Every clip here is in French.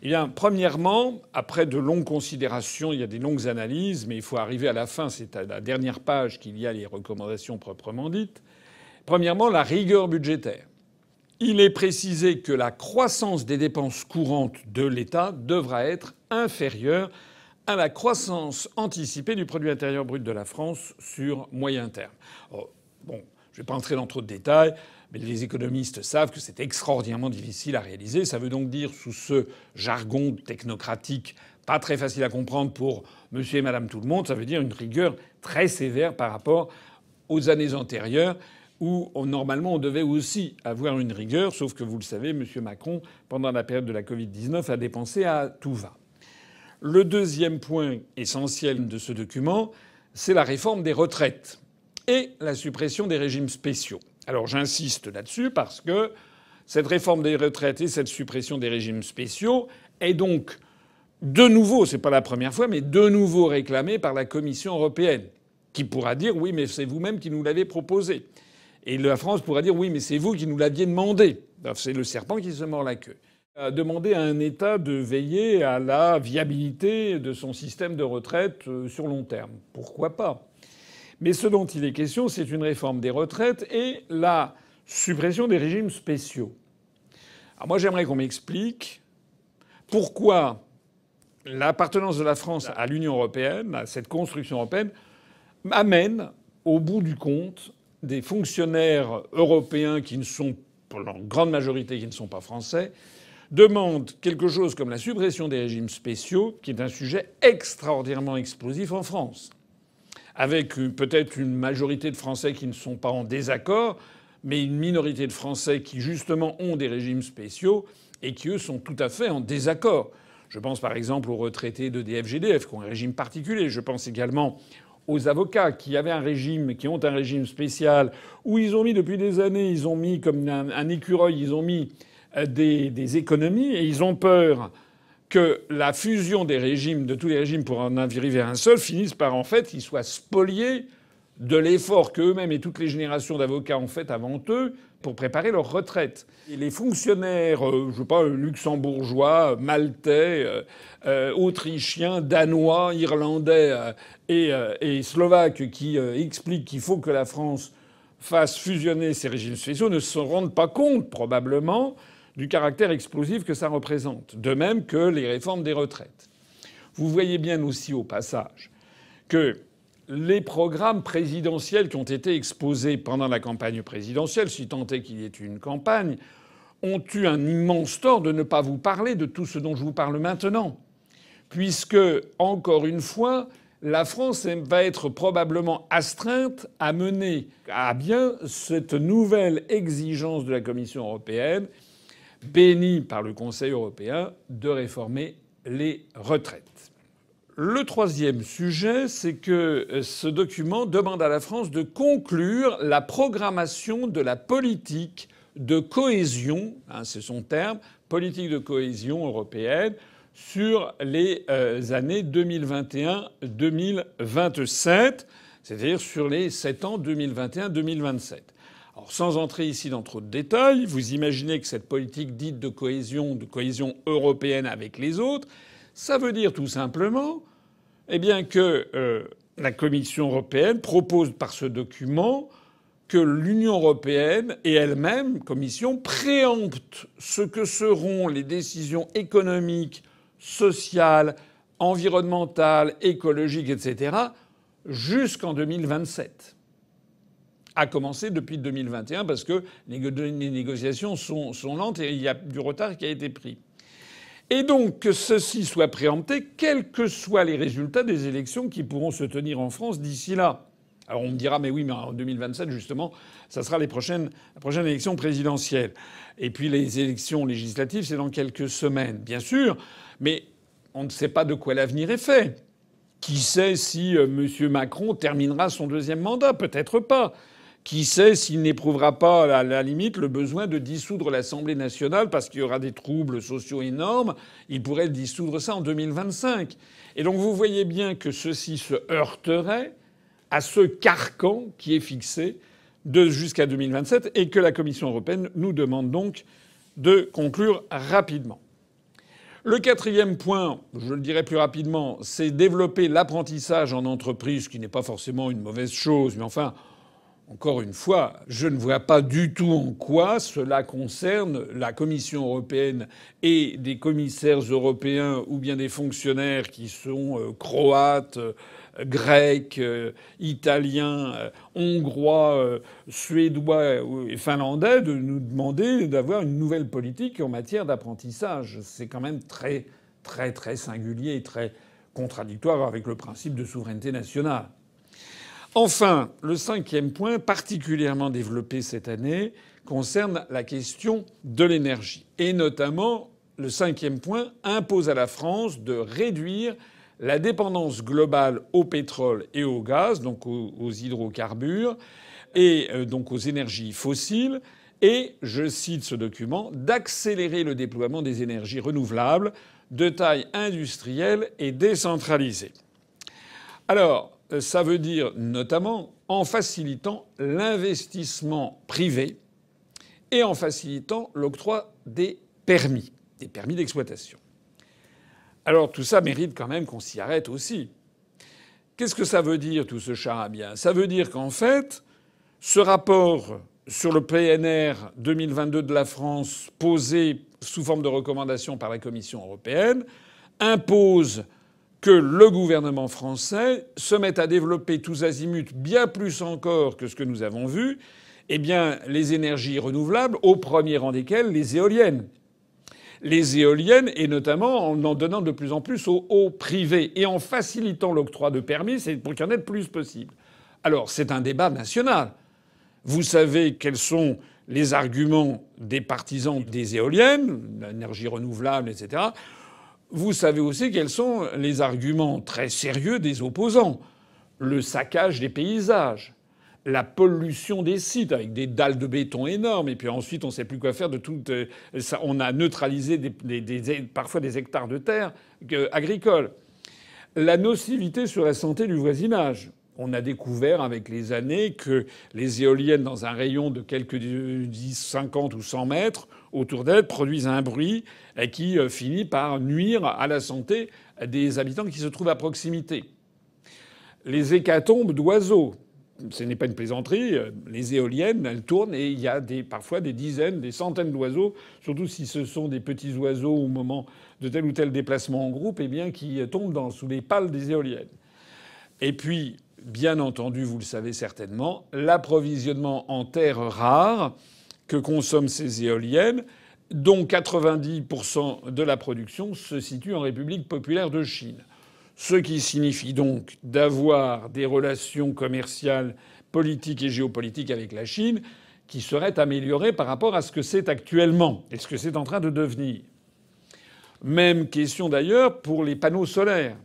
Eh bien, premièrement, après de longues considérations, il y a des longues analyses, mais il faut arriver à la fin. C'est à la dernière page qu'il y a les recommandations proprement dites. Premièrement, la rigueur budgétaire. Il est précisé que la croissance des dépenses courantes de l'État devra être inférieure à la croissance anticipée du produit intérieur brut de la France sur moyen terme. Oh, bon, je ne vais pas entrer dans trop de détails, mais les économistes savent que c'est extraordinairement difficile à réaliser. Ça veut donc dire, sous ce jargon technocratique pas très facile à comprendre pour monsieur et madame tout le monde, ça veut dire une rigueur très sévère par rapport aux années antérieures où normalement on devait aussi avoir une rigueur, sauf que vous le savez, M. Macron, pendant la période de la Covid-19, a dépensé à tout va. Le deuxième point essentiel de ce document, c'est la réforme des retraites et la suppression des régimes spéciaux. Alors j'insiste là-dessus parce que cette réforme des retraites et cette suppression des régimes spéciaux est donc de nouveau, c'est pas la première fois, mais de nouveau réclamée par la Commission européenne, qui pourra dire oui, mais c'est vous-même qui nous l'avez proposé. Et la France pourra dire oui, mais c'est vous qui nous l'aviez demandé. C'est le serpent qui se mord la queue. Demander à un État de veiller à la viabilité de son système de retraite sur long terme. Pourquoi pas? Mais ce dont il est question, c'est une réforme des retraites et la suppression des régimes spéciaux. Alors moi, j'aimerais qu'on m'explique pourquoi l'appartenance de la France à l'Union européenne, à cette construction européenne, amène, au bout du compte, des fonctionnaires européens qui ne sont, pour la grande majorité, qui ne sont pas français, demandent quelque chose comme la suppression des régimes spéciaux, qui est un sujet extraordinairement explosif en France, avec peut-être une majorité de Français qui ne sont pas en désaccord, mais une minorité de Français qui, justement, ont des régimes spéciaux et qui, eux, sont tout à fait en désaccord. Je pense par exemple aux retraités d'EDF-GDF qui ont un régime particulier. Je pense également aux avocats qui avaient un régime, qui ont un régime spécial, où ils ont mis depuis des années, ils ont mis comme un écureuil, ils ont mis des économies et ils ont peur que la fusion des régimes, de tous les régimes pour en arriver à un seul, finisse par en fait qu'ils soient spoliés de l'effort qu'eux-mêmes et toutes les générations d'avocats ont fait avant eux pour préparer leur retraite. Et les fonctionnaires, je sais pas, luxembourgeois, maltais, autrichiens, danois, irlandais et slovaques qui expliquent qu'il faut que la France fasse fusionner ces régimes spéciaux ne se rendent pas compte, probablement, du caractère explosif que ça représente. De même que les réformes des retraites. Vous voyez bien aussi au passage que les programmes présidentiels qui ont été exposés pendant la campagne présidentielle, si tant est qu'il y ait eu une campagne, ont eu un immense tort de ne pas vous parler de tout ce dont je vous parle maintenant. Puisque, encore une fois, la France va être probablement astreinte à mener à bien cette nouvelle exigence de la Commission européenne, bénie par le Conseil européen, de réformer les retraites. Le troisième sujet, c'est que ce document demande à la France de conclure la programmation de la politique de cohésion, c'est son terme, politique de cohésion européenne, sur les années 2021-2027, c'est-à-dire sur les 7 ans 2021-2027. Alors, sans entrer ici dans trop de détails, vous imaginez que cette politique dite de cohésion européenne avec les autres, ça veut dire tout simplement que la Commission européenne propose par ce document que l'Union européenne et elle-même, Commission, préempte ce que seront les décisions économiques, sociales, environnementales, écologiques, etc., jusqu'en 2027. À commencer depuis 2021 parce que les négociations sont lentes et il y a du retard qui a été pris. Et donc que ceci soit préempté, quels que soient les résultats des élections qui pourront se tenir en France d'ici là. Alors on me dira mais oui, mais en 2027 justement, ça sera la prochaine élection présidentielle. Et puis les élections législatives, c'est dans quelques semaines, bien sûr, mais on ne sait pas de quoi l'avenir est fait. Qui sait si M. Macron terminera son deuxième mandat? Peut-être pas. Qui sait s'il n'éprouvera pas, à la limite, le besoin de dissoudre l'Assemblée nationale parce qu'il y aura des troubles sociaux énormes. Il pourrait dissoudre ça en 2025. Et donc vous voyez bien que ceci se heurterait à ce carcan qui est fixé jusqu'à 2027 et que la Commission européenne nous demande donc de conclure rapidement. Le quatrième point, je le dirai plus rapidement, c'est développer l'apprentissage en entreprise, ce qui n'est pas forcément une mauvaise chose, mais enfin, encore une fois, je ne vois pas du tout en quoi cela concerne la Commission européenne et des commissaires européens ou bien des fonctionnaires qui sont croates, grecs, italiens, hongrois, suédois et finlandais de nous demander d'avoir une nouvelle politique en matière d'apprentissage. C'est quand même très, très, très singulier et très contradictoire avec le principe de souveraineté nationale. Enfin, le cinquième point, particulièrement développé cette année, concerne la question de l'énergie. Et notamment, le cinquième point impose à la France de réduire la dépendance globale au pétrole et au gaz, donc aux hydrocarbures, et donc aux énergies fossiles, et, je cite ce document, d'accélérer le déploiement des énergies renouvelables de taille industrielle et décentralisée. Alors, ça veut dire notamment en facilitant l'investissement privé et en facilitant l'octroi des permis d'exploitation. Alors tout ça mérite quand même qu'on s'y arrête aussi. Qu'est-ce que ça veut dire tout ce charabia ? Ça veut dire qu'en fait, ce rapport sur le PNR 2022 de la France, posé sous forme de recommandation par la Commission européenne, impose que le gouvernement français se mette à développer tous azimuts, bien plus encore que ce que nous avons vu, eh bien, les énergies renouvelables, au premier rang desquelles les éoliennes. Les éoliennes, et notamment en donnant de plus en plus au privé et en facilitant l'octroi de permis, c'est pour qu'il y en ait le plus possible. Alors, c'est un débat national. Vous savez quels sont les arguments des partisans des éoliennes, l'énergie renouvelable, etc. Vous savez aussi quels sont les arguments très sérieux des opposants. Le saccage des paysages, la pollution des sites avec des dalles de béton énormes, et puis ensuite on ne sait plus quoi faire de tout. On a neutralisé parfois des hectares de terre agricoles. La nocivité sur la santé du voisinage. On a découvert avec les années que les éoliennes dans un rayon de quelques 10, 50 ou 100 mètres autour d'elles produisent un bruit qui finit par nuire à la santé des habitants qui se trouvent à proximité. Les hécatombes d'oiseaux. Ce n'est pas une plaisanterie. Les éoliennes, elles tournent et il y a parfois des dizaines, des centaines d'oiseaux, surtout si ce sont des petits oiseaux au moment de tel ou tel déplacement en groupe, eh bien, qui tombent sous les pales des éoliennes. Et puis, bien entendu, vous le savez certainement, l'approvisionnement en terres rares que consomment ces éoliennes, dont 90% de la production se situe en République populaire de Chine. Ce qui signifie donc d'avoir des relations commerciales, politiques et géopolitiques avec la Chine qui seraient améliorées par rapport à ce que c'est actuellement et ce que c'est en train de devenir. Même question d'ailleurs pour les panneaux solaires.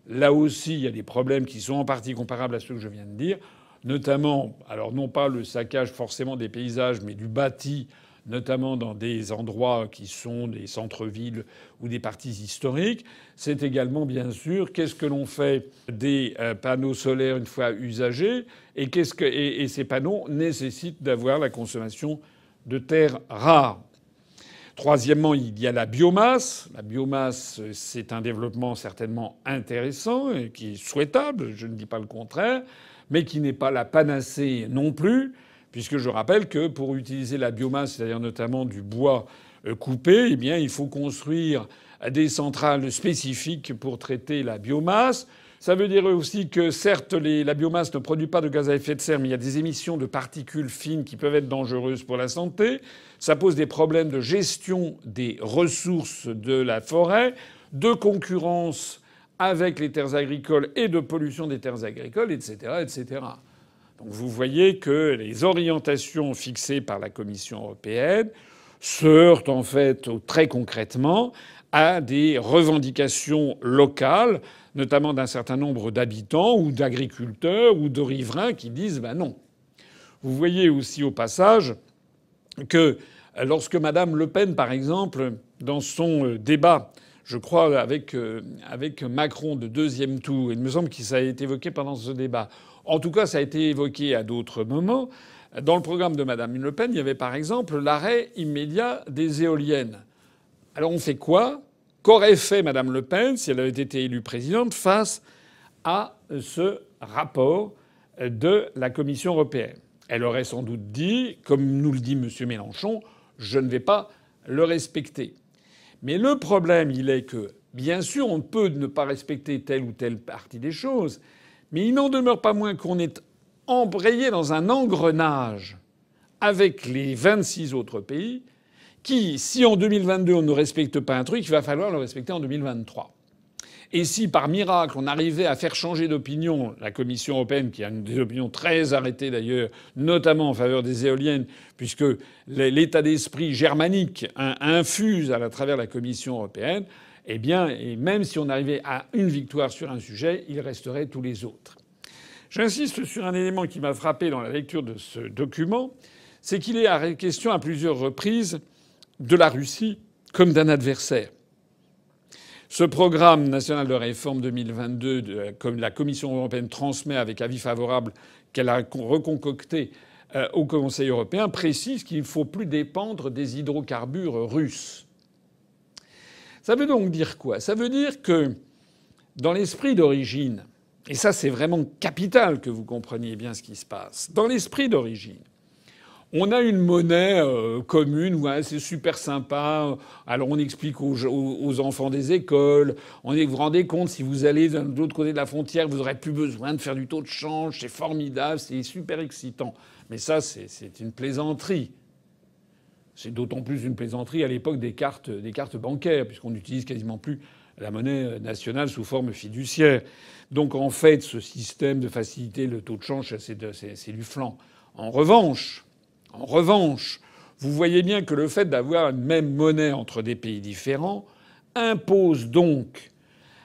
Là aussi, il y a des problèmes qui sont en partie comparables à ceux que je viens de dire, notamment, alors non pas le saccage forcément des paysages, mais du bâti, notamment dans des endroits qui sont des centres-villes ou des parties historiques. C'est également, bien sûr, qu'est-ce que l'on fait des panneaux solaires une fois usagés et ces panneaux nécessitent d'avoir la consommation de terres rares. Troisièmement, il y a la biomasse. La biomasse, c'est un développement certainement intéressant et qui est souhaitable, je ne dis pas le contraire, mais qui n'est pas la panacée non plus, puisque je rappelle que pour utiliser la biomasse, c'est-à-dire notamment du bois coupé, eh bien, il faut construire des centrales spécifiques pour traiter la biomasse. Ça veut dire aussi que certes, la biomasse ne produit pas de gaz à effet de serre, mais il y a des émissions de particules fines qui peuvent être dangereuses pour la santé. Ça pose des problèmes de gestion des ressources de la forêt, de concurrence avec les terres agricoles et de pollution des terres agricoles, etc., etc. Donc vous voyez que les orientations fixées par la Commission européenne se heurtent en fait très concrètement à des revendications locales, notamment d'un certain nombre d'habitants ou d'agriculteurs ou de riverains qui disent ben non. Vous voyez aussi au passage que lorsque Madame Le Pen, par exemple, dans son débat, je crois avec Macron de deuxième tour, il me semble que ça a été évoqué pendant ce débat. En tout cas, ça a été évoqué à d'autres moments. Dans le programme de Madame Le Pen, il y avait par exemple l'arrêt immédiat des éoliennes. Alors on fait quoi ? qu'aurait fait Madame Le Pen si elle avait été élue présidente face à ce rapport de la Commission européenne. Elle aurait sans doute dit, comme nous le dit M. Mélenchon, je ne vais pas le respecter. Mais le problème, il est que, bien sûr, on peut ne pas respecter telle ou telle partie des choses, mais il n'en demeure pas moins qu'on est embrayé dans un engrenage avec les 26 autres pays qui, si en 2022 on ne respecte pas un truc, il va falloir le respecter en 2023. Et si par miracle on arrivait à faire changer d'opinion la Commission européenne, qui a des opinions très arrêtées d'ailleurs, notamment en faveur des éoliennes, puisque l'état d'esprit germanique infuse à travers la Commission européenne, eh bien, et même si on arrivait à une victoire sur un sujet, il resterait tous les autres. J'insiste sur un élément qui m'a frappé dans la lecture de ce document, c'est qu'il est question à plusieurs reprises de la Russie comme d'un adversaire. Ce programme national de réforme 2022, comme la Commission européenne transmet avec avis favorable qu'elle a reconcocté au Conseil européen, précise qu'il ne faut plus dépendre des hydrocarbures russes. Ça veut donc dire quoi? Ça veut dire que dans l'esprit d'origine, et ça c'est vraiment capital que vous compreniez bien ce qui se passe, dans l'esprit d'origine, on a une monnaie commune, ouais, c'est super sympa. Alors on explique aux enfants des écoles. Vous vous rendez compte, si vous allez de l'autre côté de la frontière, vous n'aurez plus besoin de faire du taux de change. C'est formidable, c'est super excitant. Mais ça, c'est une plaisanterie. C'est d'autant plus une plaisanterie à l'époque des cartes bancaires, puisqu'on n'utilise quasiment plus la monnaie nationale sous forme fiduciaire. Donc en fait, ce système de faciliter le taux de change, c'est du flan. En revanche, vous voyez bien que le fait d'avoir une même monnaie entre des pays différents impose donc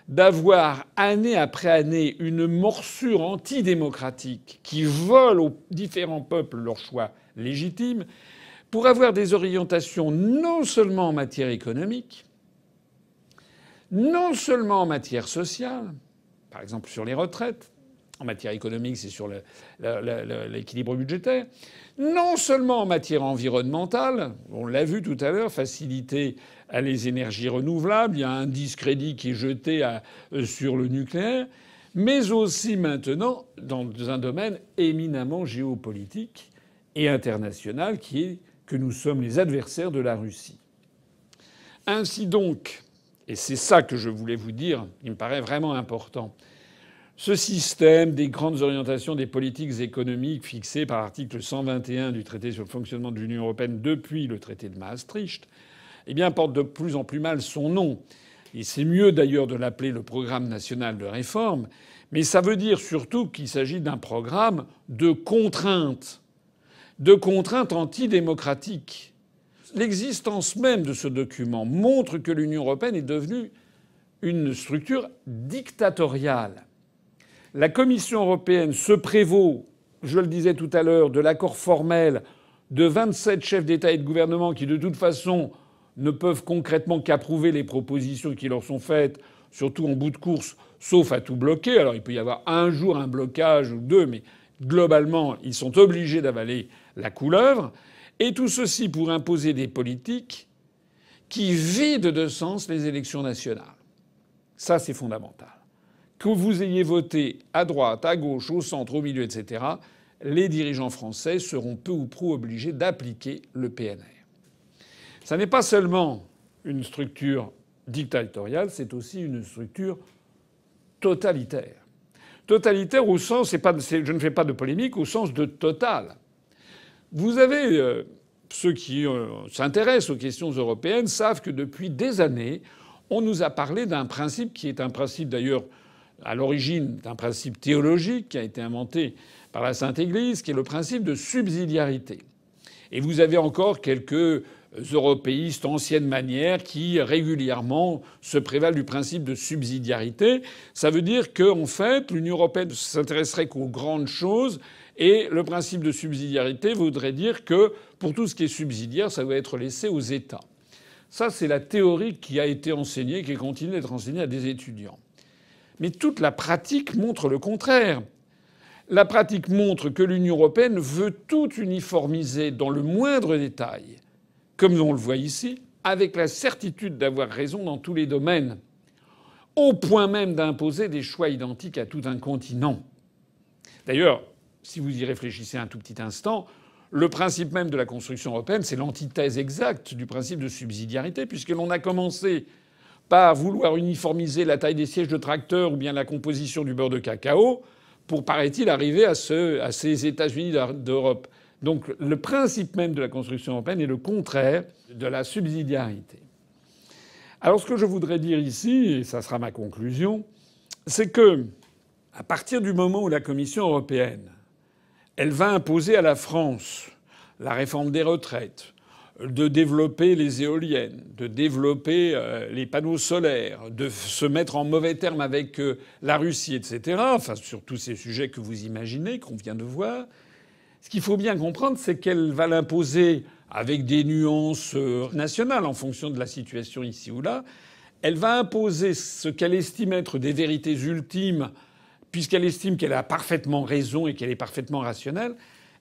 d'avoir année après année une morsure antidémocratique qui vole aux différents peuples leurs choix légitimes pour avoir des orientations non seulement en matière économique, non seulement en matière sociale, par exemple sur les retraites. En matière économique, c'est sur l'équilibre budgétaire. Non seulement en matière environnementale, on l'a vu tout à l'heure, faciliter les énergies renouvelables, il y a un discrédit qui est jeté sur le nucléaire, mais aussi maintenant dans un domaine éminemment géopolitique et international qui est que nous sommes les adversaires de la Russie. Ainsi donc, et c'est ça que je voulais vous dire, il me paraît vraiment important, ce système des grandes orientations des politiques économiques fixées par l'article 121 du traité sur le fonctionnement de l'Union européenne depuis le traité de Maastricht, eh bien, porte de plus en plus mal son nom. Et c'est mieux d'ailleurs de l'appeler le programme national de réforme, mais ça veut dire surtout qu'il s'agit d'un programme de contraintes antidémocratiques. L'existence même de ce document montre que l'Union européenne est devenue une structure dictatoriale. La Commission européenne se prévaut, je le disais tout à l'heure, de l'accord formel de 27 chefs d'État et de gouvernement qui, de toute façon, ne peuvent concrètement qu'approuver les propositions qui leur sont faites, surtout en bout de course, sauf à tout bloquer. Alors il peut y avoir un jour un blocage ou deux, mais globalement, ils sont obligés d'avaler la couleuvre. Et tout ceci pour imposer des politiques qui vident de sens les élections nationales. Ça, c'est fondamental. Que vous ayez voté à droite, à gauche, au centre, au milieu, etc., les dirigeants français seront peu ou prou obligés d'appliquer le PNR. Ça n'est pas seulement une structure dictatoriale, c'est aussi une structure totalitaire. Totalitaire au sens, je ne fais pas de polémique, au sens de total. Vous avez ceux qui s'intéressent aux questions européennes savent que depuis des années, on nous a parlé d'un principe qui est un principe d'ailleurs à l'origine d'un principe théologique qui a été inventé par la Sainte Église, qui est le principe de subsidiarité. Et vous avez encore quelques européistes ancienne manière qui régulièrement se prévalent du principe de subsidiarité. Ça veut dire qu'en fait, l'Union européenne ne s'intéresserait qu'aux grandes choses et le principe de subsidiarité voudrait dire que pour tout ce qui est subsidiaire, ça doit être laissé aux États. Ça, c'est la théorie qui a été enseignée, qui continue d'être enseignée à des étudiants. Mais toute la pratique montre le contraire. La pratique montre que l'Union européenne veut tout uniformiser dans le moindre détail, comme on le voit ici, avec la certitude d'avoir raison dans tous les domaines, au point même d'imposer des choix identiques à tout un continent. D'ailleurs, si vous y réfléchissez un tout petit instant, le principe même de la construction européenne, c'est l'antithèse exacte du principe de subsidiarité, puisque l'on a commencé par vouloir uniformiser la taille des sièges de tracteurs ou bien la composition du beurre de cacao pour, paraît-il, arriver à ces États-Unis d'Europe. Donc le principe même de la construction européenne est le contraire de la subsidiarité. Alors ce que je voudrais dire ici, et ça sera ma conclusion, c'est que à partir du moment où la Commission européenne, elle va imposer à la France la réforme des retraites, de développer les éoliennes, de développer les panneaux solaires, de se mettre en mauvais termes avec la Russie, etc., enfin sur tous ces sujets que vous imaginez, qu'on vient de voir, ce qu'il faut bien comprendre, c'est qu'elle va l'imposer avec des nuances nationales en fonction de la situation ici ou là. Elle va imposer ce qu'elle estime être des vérités ultimes, puisqu'elle estime qu'elle a parfaitement raison et qu'elle est parfaitement rationnelle.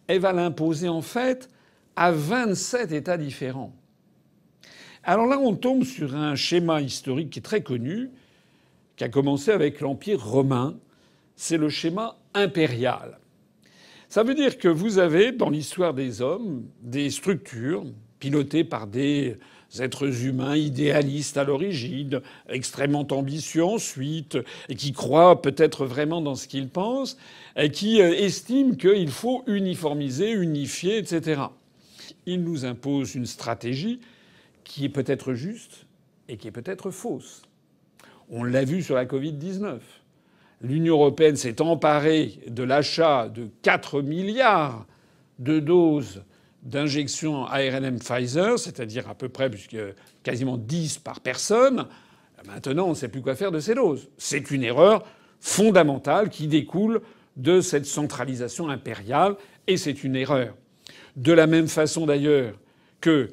Elle va l'imposer en fait à 27 États différents. Alors là, on tombe sur un schéma historique qui est très connu, qui a commencé avec l'Empire romain. C'est le schéma impérial. Ça veut dire que vous avez, dans l'histoire des hommes, des structures pilotées par des êtres humains idéalistes à l'origine, extrêmement ambitieux ensuite, et qui croient peut-être vraiment dans ce qu'ils pensent, et qui estiment qu'il faut uniformiser, unifier, etc. Ils nous imposent une stratégie qui est peut-être juste et qui est peut-être fausse. On l'a vu sur la Covid-19. L'Union européenne s'est emparée de l'achat de 4 milliards de doses d'injections ARN Pfizer, c'est-à-dire à peu près puisque quasiment 10 par personne. Maintenant, on ne sait plus quoi faire de ces doses. C'est une erreur fondamentale qui découle de cette centralisation impériale, et c'est une erreur. De la même façon d'ailleurs que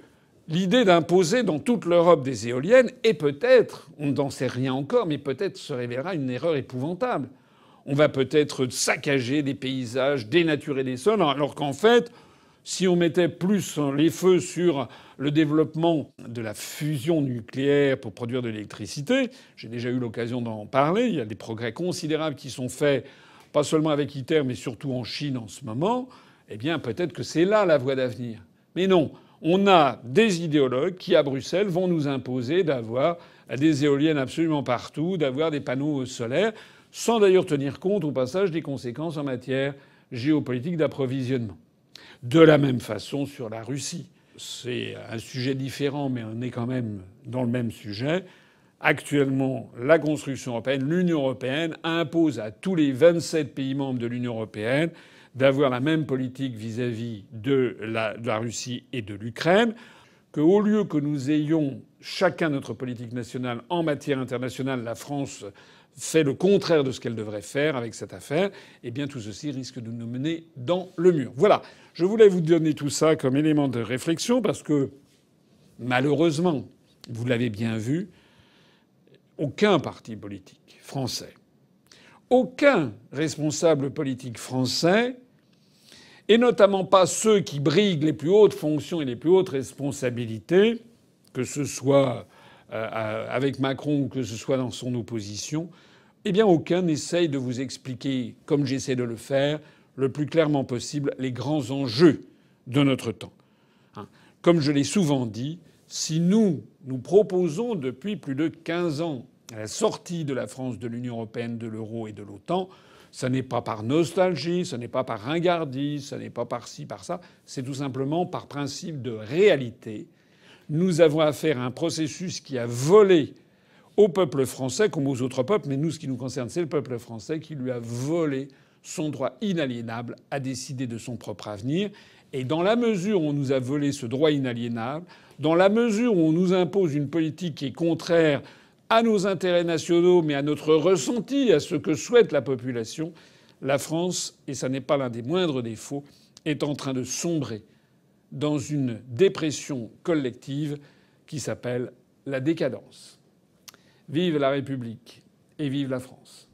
l'idée d'imposer dans toute l'Europe des éoliennes est peut-être, on n'en sait rien encore, mais peut-être se révélera une erreur épouvantable. On va peut-être saccager des paysages, dénaturer des sols, alors qu'en fait, si on mettait plus les feux sur le développement de la fusion nucléaire pour produire de l'électricité, j'ai déjà eu l'occasion d'en parler, il y a des progrès considérables qui sont faits, pas seulement avec ITER, mais surtout en Chine en ce moment, eh bien peut-être que c'est là la voie d'avenir. Mais non. On a des idéologues qui, à Bruxelles, vont nous imposer d'avoir des éoliennes absolument partout, d'avoir des panneaux solaires, sans d'ailleurs tenir compte au passage des conséquences en matière géopolitique d'approvisionnement. De la même façon sur la Russie. C'est un sujet différent, mais on est quand même dans le même sujet. Actuellement, la construction européenne, l'Union européenne, impose à tous les 27 pays membres de l'Union européenne d'avoir la même politique vis-à-vis de la Russie et de l'Ukraine, qu'au lieu que nous ayons chacun notre politique nationale en matière internationale, la France fait le contraire de ce qu'elle devrait faire avec cette affaire, eh bien tout ceci risque de nous mener dans le mur. Voilà. Je voulais vous donner tout ça comme élément de réflexion parce que, malheureusement, vous l'avez bien vu, aucun parti politique français, aucun responsable politique français, et notamment pas ceux qui briguent les plus hautes fonctions et les plus hautes responsabilités, que ce soit avec Macron ou que ce soit dans son opposition, eh bien aucun n'essaye de vous expliquer, comme j'essaie de le faire, le plus clairement possible, les grands enjeux de notre temps. Comme je l'ai souvent dit, si nous proposons depuis plus de 15 ans la sortie de la France de l'Union européenne, de l'euro et de l'OTAN, ce n'est pas par nostalgie, ce n'est pas par ringardise, ce n'est pas par ci, par ça, c'est tout simplement par principe de réalité. Nous avons affaire à un processus qui a volé au peuple français comme aux autres peuples, mais nous, ce qui nous concerne, c'est le peuple français qui lui a volé son droit inaliénable à décider de son propre avenir. Et dans la mesure où on nous a volé ce droit inaliénable, dans la mesure où on nous impose une politique qui est contraire à nos intérêts nationaux, mais à notre ressenti, à ce que souhaite la population, la France, et ça n'est pas l'un des moindres défauts, est en train de sombrer dans une dépression collective qui s'appelle la décadence. Vive la République et vive la France.